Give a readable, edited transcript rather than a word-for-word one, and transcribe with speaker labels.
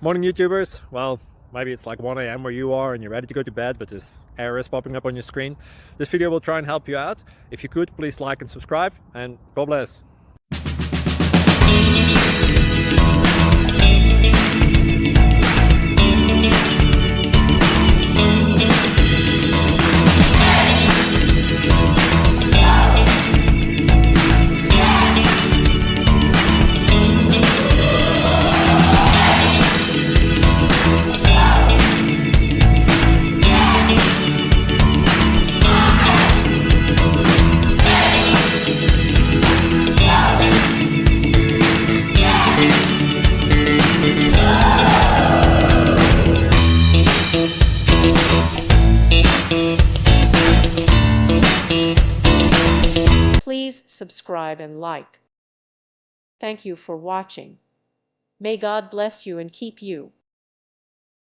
Speaker 1: Morning YouTubers. Well, maybe it's like 1 a.m. where you are and you're ready to go to bed, but this error is popping up on your screen. This video will try and help you out. If you could, please like and subscribe, and God bless.
Speaker 2: Please subscribe and like. Thank you for watching. May God bless you and keep you.